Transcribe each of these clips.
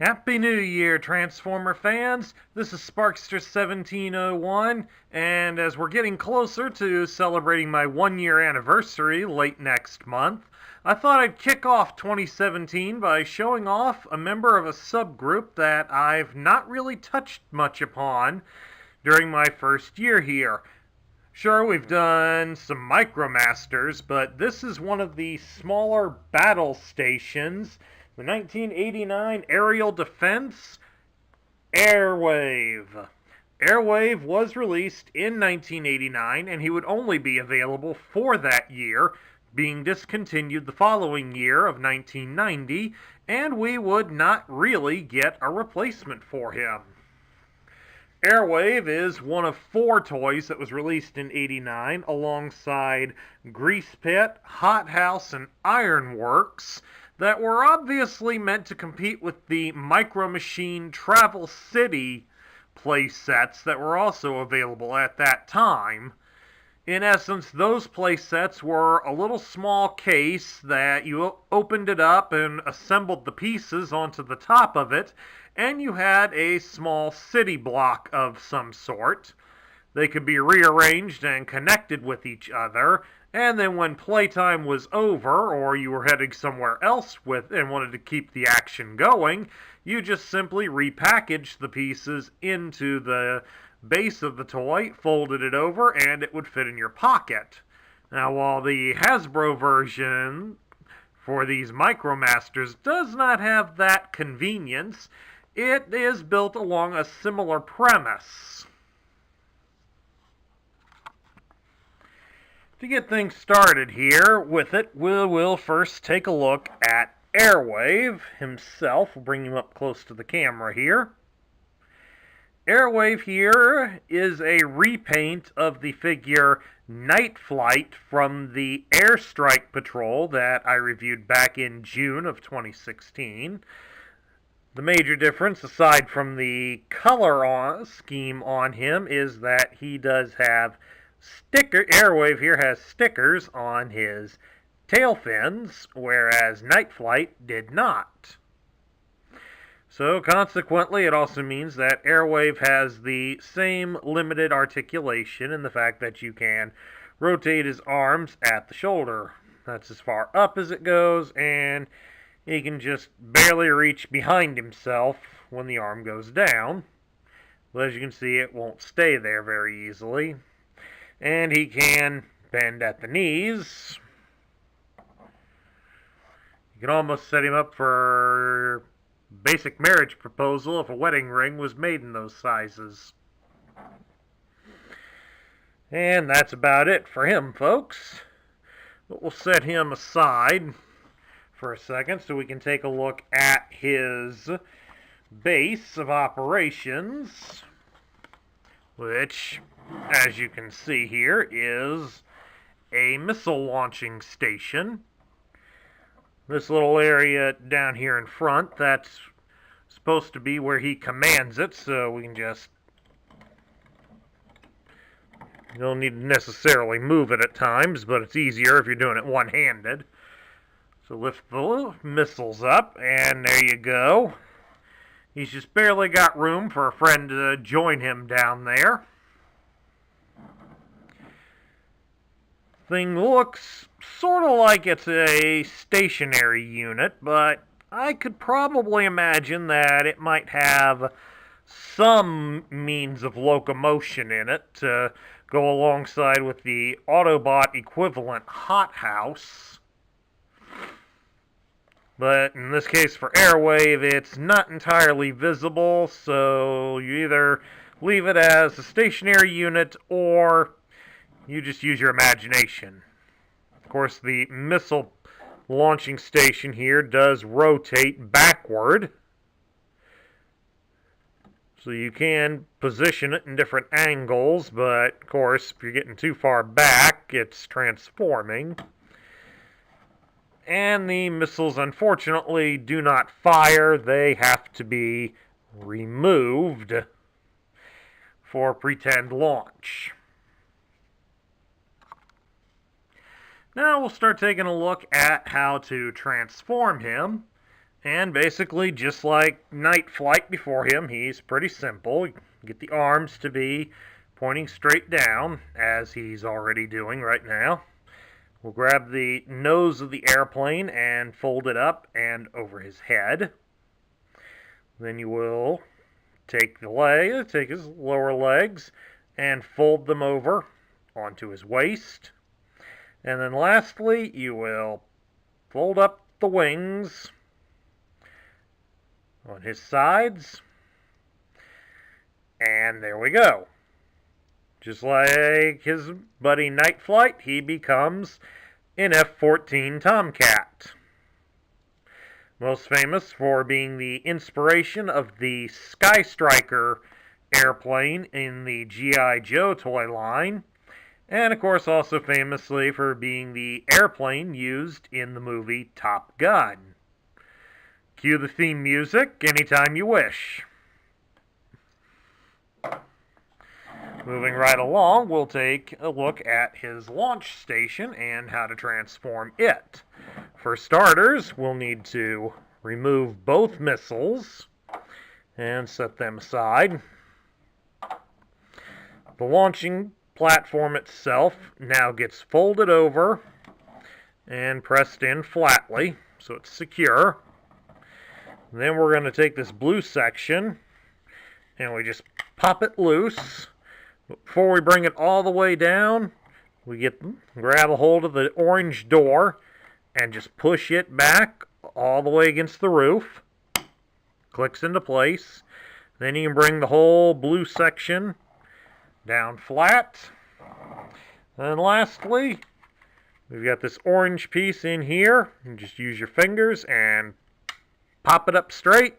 Happy New Year, Transformer fans! This is Sparkster1701, and as we're getting closer to celebrating my 1 year anniversary late next month, I thought I'd kick off 2017 by showing off a member of a subgroup that I've not really touched much upon during my first year here. Sure, we've done some Micromasters, but this is one of the smaller battle stations, the 1989 Aerial Defense Airwave. Airwave was released in 1989, and he would only be available for that year, being discontinued the following year of 1990, and we would not really get a replacement for him. Airwave is one of 4 toys that was released in '89 alongside Grease Pit, Hot House, and Ironworks that were obviously meant to compete with the Micro Machine Travel City playsets that were also available at that time. In essence, those playsets were a little small case that you opened it up and assembled the pieces onto the top of it, and you had a small city block of some sort. They could be rearranged and connected with each other, and then when playtime was over, or you were heading somewhere else with and wanted to keep the action going, you just simply repackaged the pieces into the base of the toy, folded it over, and it would fit in your pocket. Now, while the Hasbro version for these Micromasters does not have that convenience, it is built along a similar premise. To get things started here with it, we'll first take a look at Airwave himself. We'll bring him up close to the camera here. Airwave here is a repaint of the figure Night Flight from the Airstrike Patrol that I reviewed back in June of 2016. The major difference, aside from the color scheme on him, is that he does have Airwave here has stickers on his tail fins, whereas Night Flight did not. So consequently, it also means that Airwave has the same limited articulation in the fact that you can rotate his arms at the shoulder. That's as far up as it goes, and he can just barely reach behind himself when the arm goes down. But as you can see, it won't stay there very easily. And he can bend at the knees. You can almost set him up for basic marriage proposal if a wedding ring was made in those sizes. And that's about it for him, folks. But we'll set him aside for a second so we can take a look at his base of operations, which, as you can see here, is a missile launching station. This little area down here in front, that's supposed to be where he commands it, so we can just... You don't need to necessarily move it at times, but it's easier if you're doing it one-handed. So lift the missiles up, and there you go. He's just barely got room for a friend to join him down there. Thing looks sort of like it's a stationary unit, but I could probably imagine that it might have some means of locomotion in it to go alongside with the Autobot equivalent Hot House. But in this case for Airwave, it's not entirely visible, so you either leave it as a stationary unit or you just use your imagination. Of course, the missile launching station here does rotate backward, so you can position it in different angles, but of course, if you're getting too far back, it's transforming. And the missiles, unfortunately, do not fire. They have to be removed for pretend launch. Now we'll start taking a look at how to transform him. And basically, just like Night Flight before him, he's pretty simple. You get the arms to be pointing straight down, as he's already doing right now. We'll grab the nose of the airplane and fold it up and over his head. Then you will take his lower legs and fold them over onto his waist. And then lastly, you will fold up the wings on his sides. And there we go. Just like his buddy Night Flight, he becomes an F-14 Tomcat. Most famous for being the inspiration of the Sky Striker airplane in the G.I. Joe toy line, and of course also famously for being the airplane used in the movie Top Gun. Cue the theme music anytime you wish. Moving right along, we'll take a look at his launch station and how to transform it. For starters, we'll need to remove both missiles and set them aside. The launching platform itself now gets folded over and pressed in flatly so it's secure. Then we're going to take this blue section and we just pop it loose. Before we bring it all the way down, we grab a hold of the orange door and just push it back all the way against the roof. Clicks into place. Then you can bring the whole blue section down flat. And lastly, we've got this orange piece in here. You just use your fingers and pop it up straight.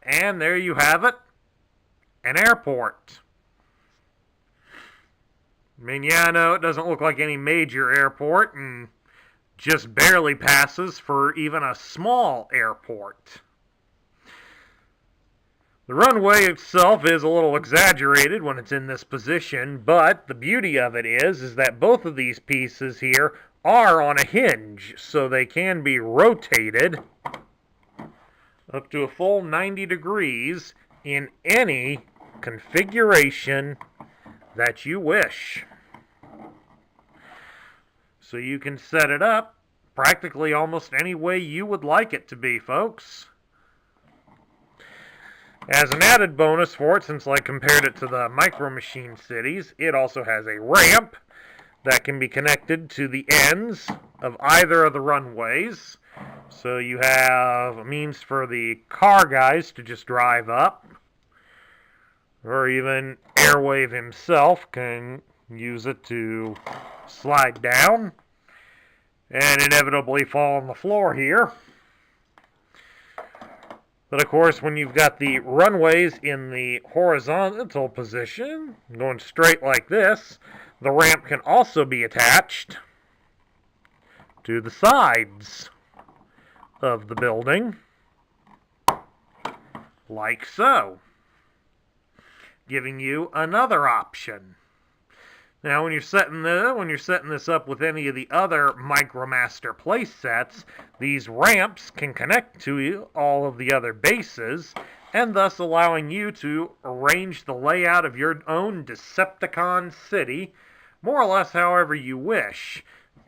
And there you have it. An airport. I mean, yeah, no, it doesn't look like any major airport and just barely passes for even a small airport. The runway itself is a little exaggerated when it's in this position, but the beauty of it is that both of these pieces here are on a hinge, so they can be rotated up to a full 90 degrees in any configuration that you wish. So you can set it up practically almost any way you would like it to be, folks. As an added bonus for it, since I compared it to the Micro Machine Cities, it also has a ramp that can be connected to the ends of either of the runways. So you have a means for the car guys to just drive up, or even Airwave himself can use it to slide down and inevitably fall on the floor here. But of course, when you've got the runways in the horizontal position, going straight like this, the ramp can also be attached to the sides of the building, like so, giving you another option. Now, when you're setting this up with any of the other MicroMaster play sets, these ramps can connect to all of the other bases, and thus allowing you to arrange the layout of your own Decepticon city, more or less however you wish.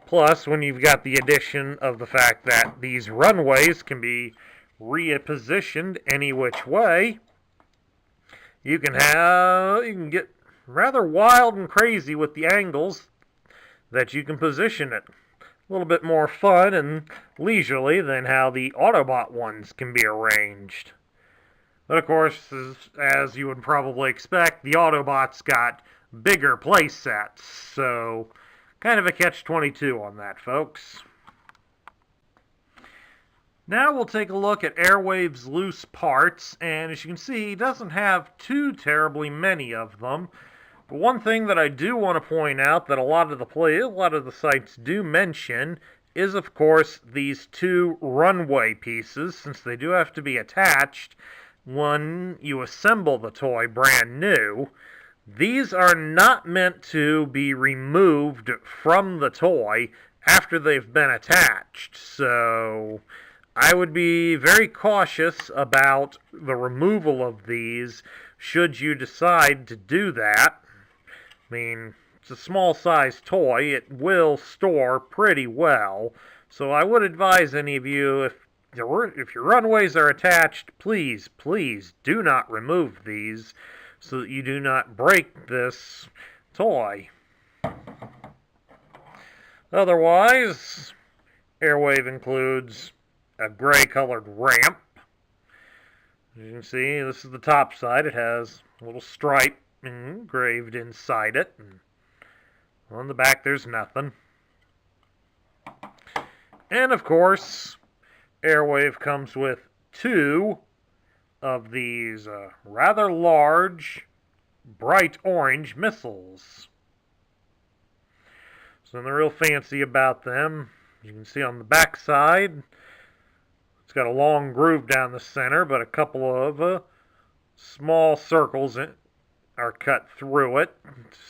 Plus, when you've got the addition of the fact that these runways can be repositioned any which way, you can get rather wild and crazy with the angles that you can position it. A little bit more fun and leisurely than how the Autobot ones can be arranged. But of course, as you would probably expect, the Autobots got bigger play sets, so kind of a catch-22 on that, folks. Now we'll take a look at Airwave's loose parts, and as you can see, he doesn't have too terribly many of them. But one thing that I do want to point out that a lot of the sites do mention is, of course, these two runway pieces, since they do have to be attached when you assemble the toy brand new. These are not meant to be removed from the toy after they've been attached. So I would be very cautious about the removal of these should you decide to do that. I mean, it's a small size toy. It will store pretty well. So I would advise any of you, if your runways are attached, please, please do not remove these so that you do not break this toy. Otherwise, Airwave includes a gray colored ramp. As you can see, this is the top side. It has a little stripe engraved inside it. And on the back, there's nothing. And of course, Airwave comes with two of these rather large, bright orange missiles. So they're real fancy about them. You can see on the back side, it's got a long groove down the center, but a couple of small circles are cut through it,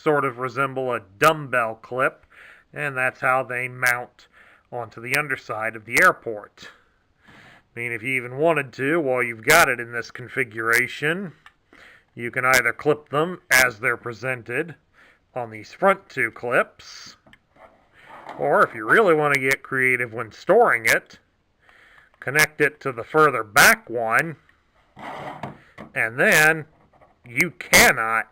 sort of resemble a dumbbell clip, and that's how they mount onto the underside of the airport. I mean, if you even wanted to, while you've got it in this configuration, you can either clip them as they're presented on these front two clips, or if you really want to get creative when storing it, connect it to the further back one, and then you cannot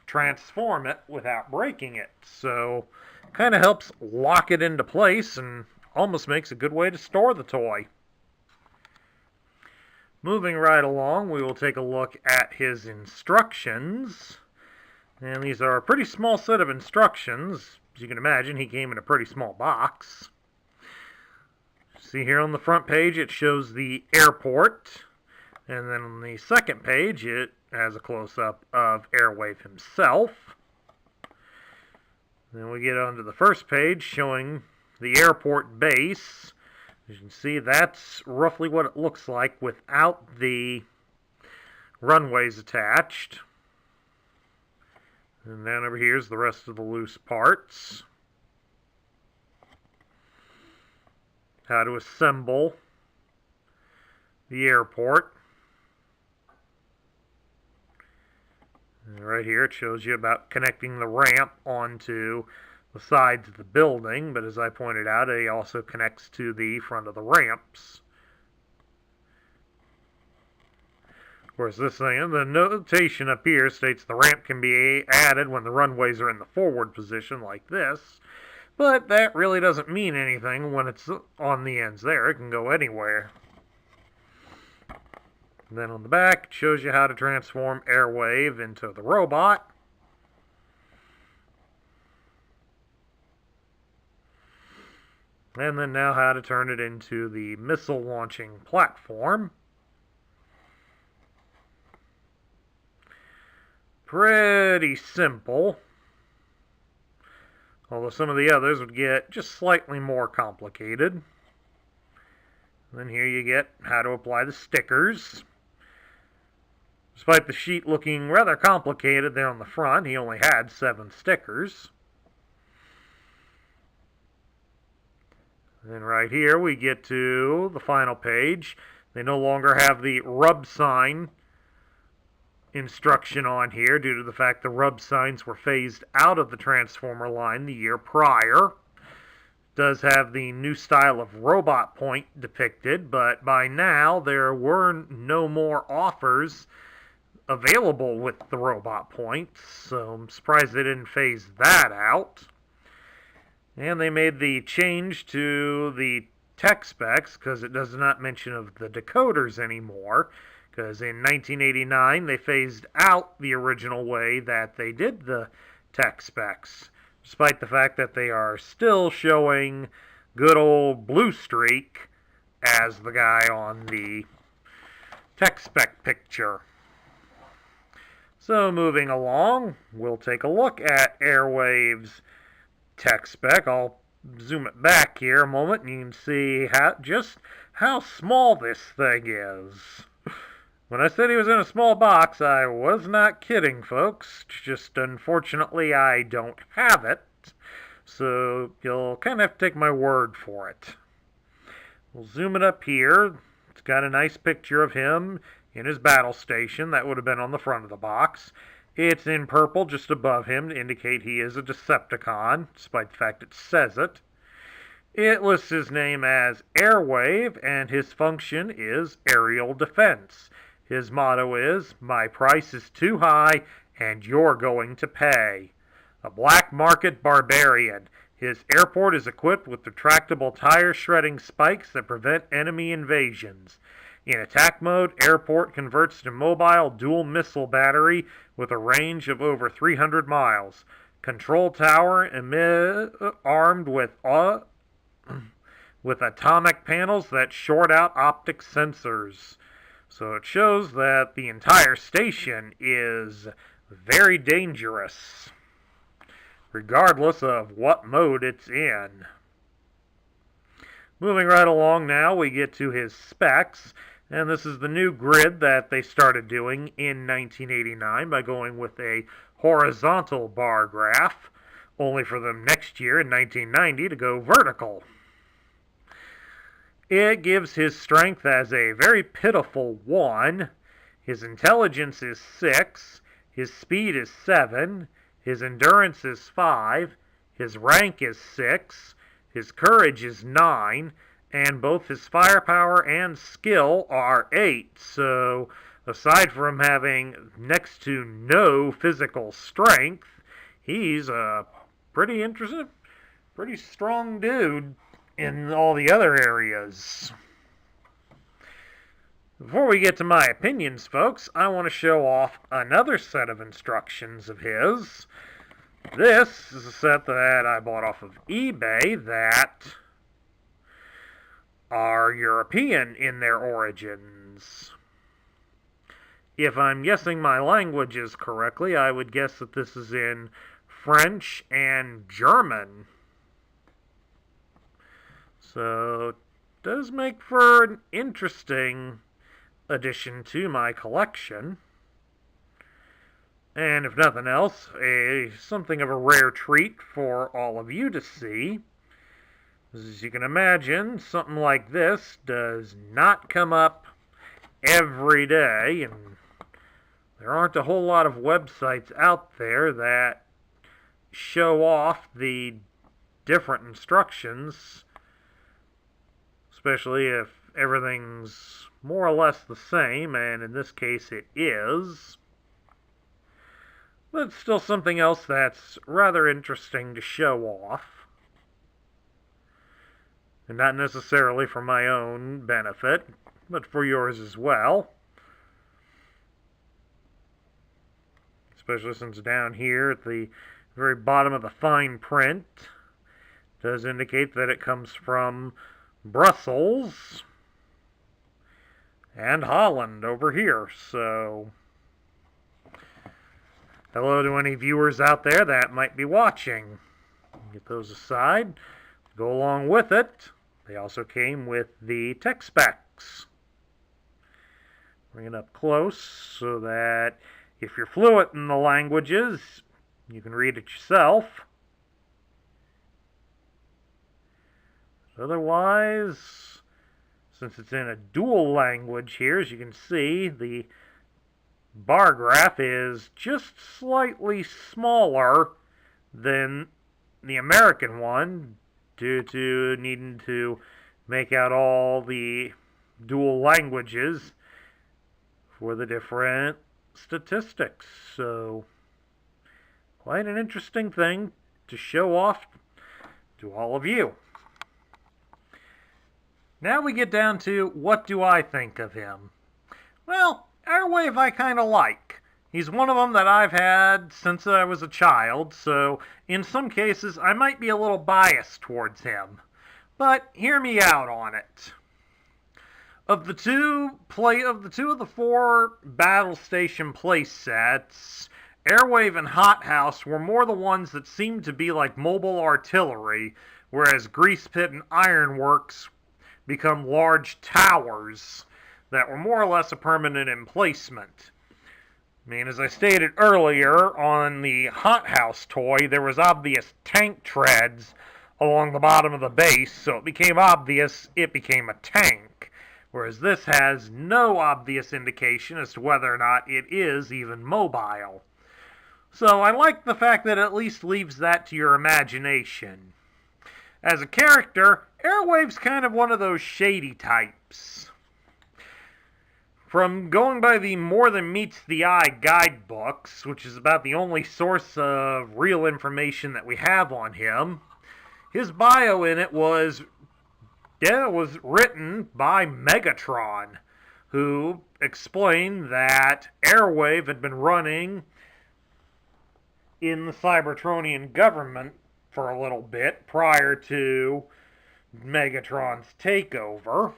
transform it without breaking it. So kind of helps lock it into place and almost makes a good way to store the toy. Moving right along, we will take a look at his instructions. And these are a pretty small set of instructions. As you can imagine, he came in a pretty small box. See here on the front page, it shows the airport. And then on the second page, it has a close-up of Airwave himself. Then we get onto the first page showing the airport base. As you can see, that's roughly what it looks like without the runways attached. And then over here is the rest of the loose parts. How to assemble the airport. And right here it shows you about connecting the ramp onto the sides of the building, but as I pointed out, it also connects to the front of the ramps. Of course, this thing, the notation up here states the ramp can be added when the runways are in the forward position like this, but that really doesn't mean anything when it's on the ends there. It can go anywhere. And then on the back, it shows you how to transform Airwave into the robot. And then now how to turn it into the missile launching platform. Pretty simple. Although some of the others would get just slightly more complicated. And then here you get how to apply the stickers. Despite the sheet looking rather complicated there on the front, he only had 7 stickers. And right here we get to the final page. They no longer have the rub sign instruction on here due to the fact the rub signs were phased out of the Transformer line the year prior. It does have the new style of robot point depicted, but by now there were no more offers available with the robot points, so I'm surprised they didn't phase that out. And they made the change to the tech specs because it does not mention of the decoders anymore, because in 1989 they phased out the original way that they did the tech specs, despite the fact that they are still showing good old Blue Streak as the guy on the tech spec picture. So moving along, we'll take a look at Airwave's tech spec. I'll zoom it back here a moment and you can see just how small this thing is. When I said he was in a small box, I was not kidding, folks. Just unfortunately I don't have it. So you'll kind of have to take my word for it. We'll zoom it up here. It's got a nice picture of him in his battle station. That would have been on the front of the box. It's in purple just above him to indicate he is a Decepticon, despite the fact it says it. It lists his name as Airwave, and his function is aerial defense. His motto is, "My price is too high, and you're going to pay." A black market barbarian. His airport is equipped with retractable tire shredding spikes that prevent enemy invasions. In attack mode, airport converts to mobile dual missile battery with a range of over 300 miles. Control tower armed with atomic panels that short out optic sensors. So it shows that the entire station is very dangerous, regardless of what mode it's in. Moving right along now, we get to his specs, and this is the new grid that they started doing in 1989 by going with a horizontal bar graph, only for them next year in 1990 to go vertical. It gives his strength as a very pitiful 1, his intelligence is 6, his speed is 7, his endurance is 5, his rank is 6, his courage is 9, and both his firepower and skill are 8. So, aside from having next to no physical strength, he's a pretty interesting, pretty strong dude in all the other areas. Before we get to my opinions, folks, I want to show off another set of instructions of his. This is a set that I bought off of eBay that are European in their origins. If I'm guessing my languages correctly, I would guess that this is in French and German. So, it does make for an interesting addition to my collection. And if nothing else, something of a rare treat for all of you to see. As you can imagine, something like this does not come up every day, and there aren't a whole lot of websites out there that show off the different instructions, especially if everything's more or less the same, and in this case it is. But still something else that's rather interesting to show off. And not necessarily for my own benefit, but for yours as well. Especially since down here at the very bottom of the fine print does indicate that it comes from Brussels and Holland over here. So, hello to any viewers out there that might be watching. Get those aside. Go along with it, they also came with the tech specs. Bring it up close so that if you're fluent in the languages, you can read it yourself. Otherwise, since it's in a dual language here, as you can see, the bar graph is just slightly smaller than the American one, due to needing to make out all the dual languages for the different statistics. So, quite an interesting thing to show off to all of you. Now we get down to, what do I think of him? Well, Airwave I kind of like. He's one of them that I've had since I was a child, so in some cases I might be a little biased towards him. But hear me out on it. Of the two of the 4 battle station play sets, Airwave and Hothouse were more the ones that seemed to be like mobile artillery, whereas Grease Pit and Ironworks become large towers that were more or less a permanent emplacement. I mean, as I stated earlier, on the hothouse toy, there was obvious tank treads along the bottom of the base, so it became obvious it became a tank. Whereas this has no obvious indication as to whether or not it is even mobile. So I like the fact that it at least leaves that to your imagination. As a character, Airwave's kind of one of those shady types. From going by the More Than Meets the Eye guidebooks, which is about the only source of real information that we have on him, his bio in it was written by Megatron, who explained that Airwave had been running in the Cybertronian government for a little bit prior to Megatron's takeover.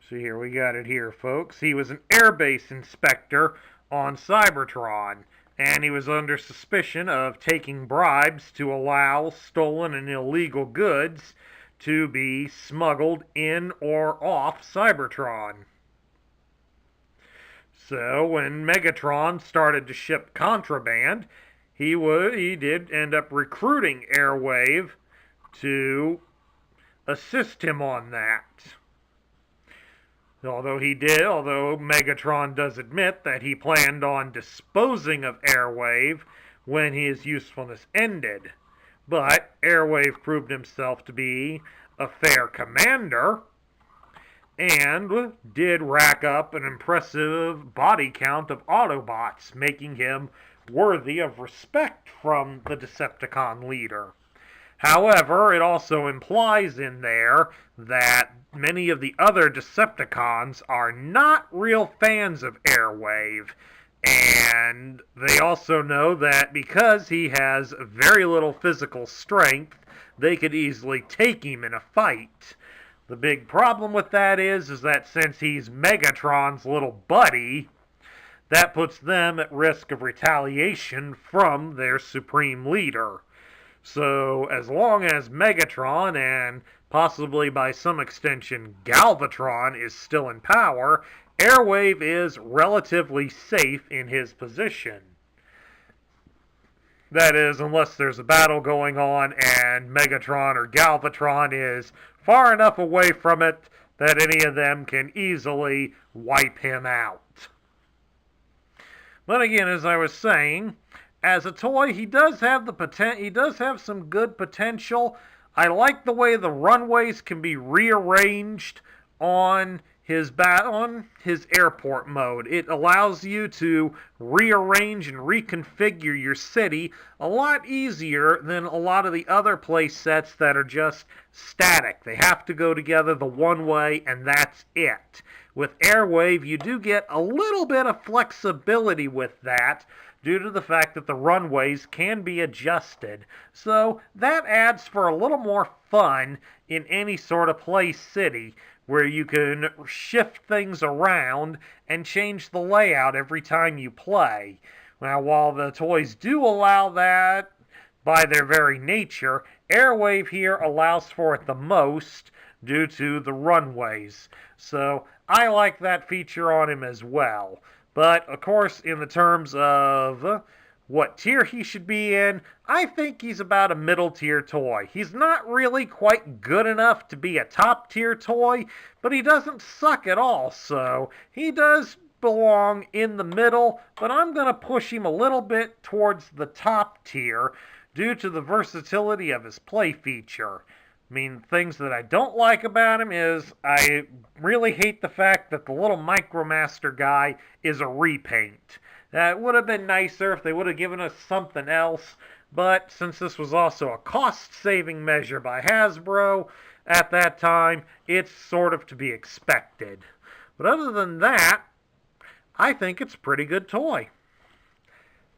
So here we got it here, folks. He was an airbase inspector on Cybertron, and he was under suspicion of taking bribes to allow stolen and illegal goods to be smuggled in or off Cybertron. So when Megatron started to ship contraband, he did end up recruiting Airwave to assist him on that. Although Megatron does admit that he planned on disposing of Airwave when his usefulness ended. But Airwave proved himself to be a fair commander and did rack up an impressive body count of Autobots, making him worthy of respect from the Decepticon leader. However, it also implies in there that many of the other Decepticons are not real fans of Airwave, and they also know that because he has very little physical strength, they could easily take him in a fight. The big problem with that is that since he's Megatron's little buddy, that puts them at risk of retaliation from their supreme leader. So as long as Megatron, and possibly by some extension Galvatron, is still in power, Airwave is relatively safe in his position. That is, unless there's a battle going on and Megatron or Galvatron is far enough away from it that any of them can easily wipe him out. But again, as I was saying, as a toy, he does have some good potential. I like the way the runways can be rearranged on his airport mode. It allows you to rearrange and reconfigure your city a lot easier than a lot of the other play sets that are just static. They have to go together the one way and that's it. With Airwave, you do get a little bit of flexibility with that, due to the fact that the runways can be adjusted. So that adds for a little more fun in any sort of play city, where you can shift things around and change the layout every time you play. Now, while the toys do allow that by their very nature, Airwave here allows for it the most due to the runways. So I like that feature on him as well. But, of course, in the terms of what tier he should be in, I think he's about a middle-tier toy. He's not really quite good enough to be a top-tier toy, but he doesn't suck at all, so he does belong in the middle, but I'm going to push him a little bit towards the top tier due to the versatility of his play feature. I mean, things that I don't like about him is I really hate the fact that the little Micromaster guy is a repaint. That would have been nicer if they would have given us something else, but since this was also a cost-saving measure by Hasbro at that time, it's sort of to be expected. But other than that, I think it's a pretty good toy.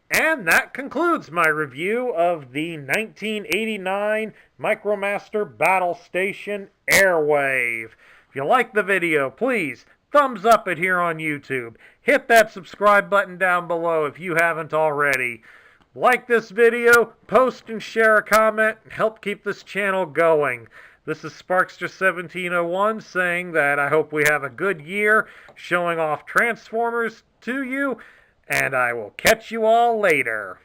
And that concludes my review of the 1989 Micromaster Battle Station Airwave. If you like the video, please thumbs up it here on YouTube. Hit that subscribe button down below if you haven't already. Like this video, post and share a comment, and help keep this channel going. This is Sparkster1701 saying that I hope we have a good year showing off Transformers to you, and I will catch you all later.